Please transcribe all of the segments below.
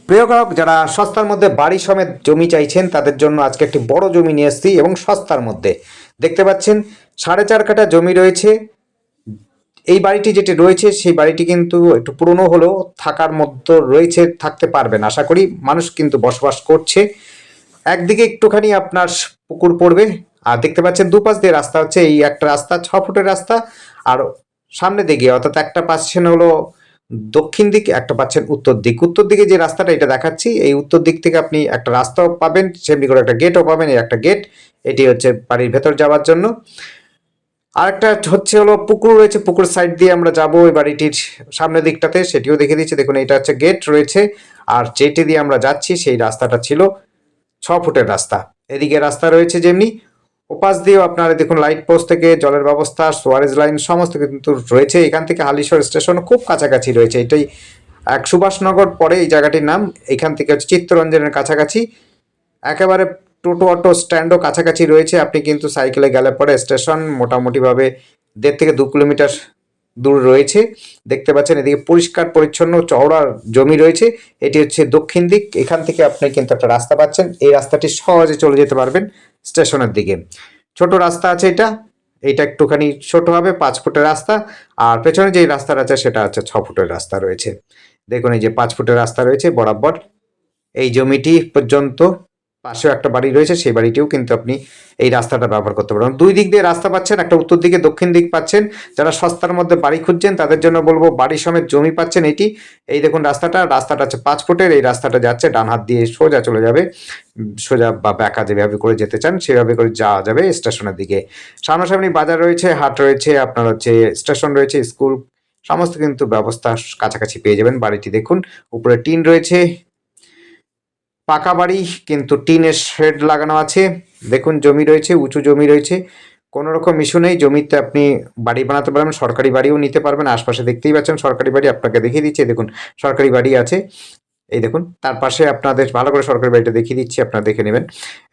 প্রিয় গ্রাহক, যারা সস্তার মধ্যে বাড়ি সমেত জমি চাইছেন তাদের জন্য আজকে একটি বড় জমি নিয়ে এসেছি এবং সস্তার মধ্যে। দেখতে পাচ্ছেন 4.5 কাঠা জমি রয়েছে। এই বাড়িটি যেটি রয়েছে সেই বাড়িটি কিন্তু একটু পুরনো হলেও থাকার মধ্যে রয়েছে, থাকতে পারবেন আশা করি। মানুষ কিন্তু বসবাস করছে। একদিকে একটুখানি আপনার পুকুর পড়বে, আর দেখতে পাচ্ছেন দুপাশ দিয়ে রাস্তা হচ্ছে। এই একটা রাস্তা 6 ফুটের রাস্তা, আর সামনে দিকে অর্থাৎ একটা পাচ্ছেন হলো দক্ষিণ দিক, একটা পাচ্ছেন উত্তর দিক। উত্তর দিকে যে রাস্তাটা এটা দেখাচ্ছি, এই উত্তর দিক থেকে আপনি একটা রাস্তাও পাবেন, সেমনি করে একটা গেটও পাবেন। এই একটা গেট, এটি হচ্ছে বাড়ির ভেতর যাওয়ার জন্য। আর একটা হচ্ছে হলো পুকুর রয়েছে, পুকুর সাইড দিয়ে আমরা যাবো ওই বাড়িটির সামনের দিকটাতে, সেটিও দেখে দিচ্ছি। দেখুন, এটা হচ্ছে গেট রয়েছে, আর যেটি দিয়ে আমরা যাচ্ছি সেই রাস্তাটা ছিল 6 ফুটের রাস্তা। এদিকে রাস্তা রয়েছে যেমনি, ওপাশ দিয়েও আপনারা দেখুন লাইট পোস্ট থেকে জলের ব্যবস্থা, সোয়ারেজ লাইন সমস্ত কিন্তু রয়েছে। এখান থেকে হালিশহর স্টেশন খুব কাছাকাছি রয়েছে। এটাই এক সুভাষনগর পরে এই জায়গাটির নাম। এখান থেকে হচ্ছে চিত্তরঞ্জনের কাছাকাছি, একেবারে টোটো অটো স্ট্যান্ডও কাছাকাছি রয়েছে। আপনি কিন্তু সাইকেলে গেলে পরে স্টেশন মোটামুটিভাবে 1.5 থেকে 2 কিলোমিটার দূর রয়েছে। দেখতে পাচ্ছেন এদিকে পরিষ্কার পরিচ্ছন্ন চওড়া জমি রয়েছে। এটি হচ্ছে দক্ষিণ দিক। এখান থেকে আপনি কিন্তু একটা রাস্তা পাচ্ছেন, এই রাস্তাটি সহজে চলে যেতে পারবেন স্টেশনের দিকে। ছোট রাস্তা আছে এটা, এইটা একটুখানি ছোট হবে, 5 ফুটের রাস্তা। আর পেছনে যে রাস্তাটা আছে সেটা হচ্ছে 6 ফুটের রাস্তা রয়েছে। দেখুন, এই যে 5 ফুটের রাস্তা রয়েছে বরাবর এই জমিটি পর্যন্ত। পাশেও একটা বাড়ি রয়েছে, সেই বাড়িটিও কিন্তু আপনি এই রাস্তাটা ব্যবহার করতে পারবেন। 2 দিক দিয়ে রাস্তা পাচ্ছেন, একটা উত্তর দিকে দক্ষিণ দিক পাচ্ছেন। যারা সস্তার মধ্যে বাড়ি খুঁজছেন তাদের জন্য বলবো বাড়ি সমেত জমি পাচ্ছেন এটি। এই দেখুন রাস্তাটা হচ্ছে 5 ফুটের। এই রাস্তাটা যাচ্ছে ডান হাত দিয়ে সোজা চলে যাবে, সোজা বা ব্যাকা যেভাবে করে যেতে চান সেভাবে করে যাওয়া যাবে স্টেশনের দিকে। সামনাসামনি বাজার রয়েছে, হাট রয়েছে, আপনার হচ্ছে স্টেশন রয়েছে, স্কুল সমস্ত কিন্তু ব্যবস্থা কাছাকাছি পেয়ে যাবেন। বাড়িটি দেখুন, উপরে টিন রয়েছে, পাকা বাড়ি কিন্তু টিনের শেড লাগানো আছে। দেখুন জমি রয়েছে, উঁচু জমি রয়েছে, কোনো রকম ইস্যু নেই। জমিতে আপনি বাড়ি বানাতে পারবেন, সরকারি বাড়িও নিতে পারবেন। আশপাশে দেখতেই পাচ্ছেন সরকারি বাড়ি, আপনাকে দেখিয়ে দিচ্ছি। দেখুন সরকারি বাড়ি আছে, এই দেখুন তার পাশে আপনাদের ভালো করে সরকারি বাড়িটা দেখিয়ে দিচ্ছি, আপনারা দেখে নেবেন।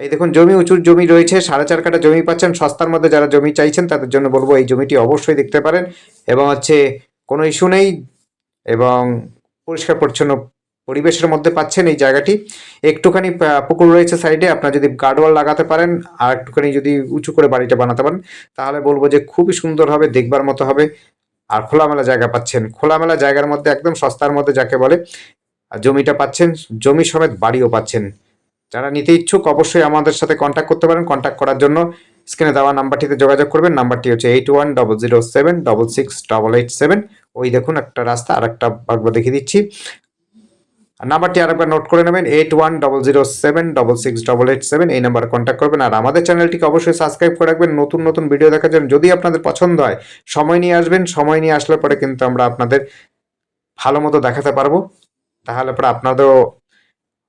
এই দেখুন জমি, উঁচুর জমি রয়েছে, 4.5 কাঠা জমি পাচ্ছেন সস্তার মধ্যে। যারা জমি চাইছেন তাদের জন্য বলবো এই জমিটি অবশ্যই দেখতে পারেন, এবং হচ্ছে কোনো ইস্যু নেই, এবং পরিষ্কার পরিচ্ছন্ন পরিবেশের মধ্যে পাচ্ছেন এই জায়গাটি। একটুখানি পুকুর রয়েছে সাইডে, আপনার যদি গার্ডওয়াল লাগাতে পারেন আর একটুখানি যদি উঁচু করে বাড়িটা বানাতে পারেন তাহলে বলবো যে খুবই সুন্দর হবে, দেখবার মতো হবে। আর খোলামেলা জায়গা পাচ্ছেন, খোলামেলা জায়গার মধ্যে একদম সস্তার মধ্যে যাকে বলে, আর জমিটা পাচ্ছেন, জমি সমেত বাড়িও পাচ্ছেন। যারা নিতে ইচ্ছুক অবশ্যই আমাদের সাথে কন্ট্যাক্ট করতে পারেন। কন্ট্যাক্ট করার জন্য স্ক্রিনে দেওয়া নাম্বারটিতে যোগাযোগ করবেন। নাম্বারটি হচ্ছে 8100766887। ওই দেখুন একটা রাস্তা, আর একটা একবার দেখিয়ে দিচ্ছি। নাম্বারটি আরেকবার নোট করে নেবেন, 8100766887। এই নাম্বারে কন্ট্যাক্ট করবেন। আর আমাদের চ্যানেলটিকে অবশ্যই সাবস্ক্রাইব করে রাখবেন নতুন নতুন ভিডিও দেখার জন্য। যদি আপনাদের পছন্দ হয় সময় নিয়ে আসবেন, সময় নিয়ে আসলে পরে কিন্তু আমরা আপনাদের ভালো মতো দেখাতে পারবো। তাহলে পরে আপনাদেরও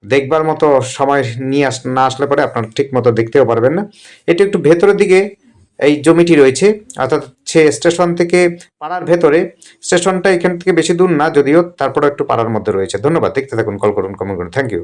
দেখবার মতো সময় নিয়ে না আসলে পরে আপনারা ঠিক মতো দেখতেও পারবেন না। এটি একটু ভেতরের দিকে এই জমিটি রয়েছে, অর্থাৎ সে স্টেশন থেকে পাড়ার ভেতরে। স্টেশনটা এখান থেকে বেশি দূর না যদিও, তারপরে একটু পাড়ার মধ্যে রয়েছে। ধন্যবাদ, দেখতে থাকুন, কল করুন, কমেন্ট করুন। Thank you.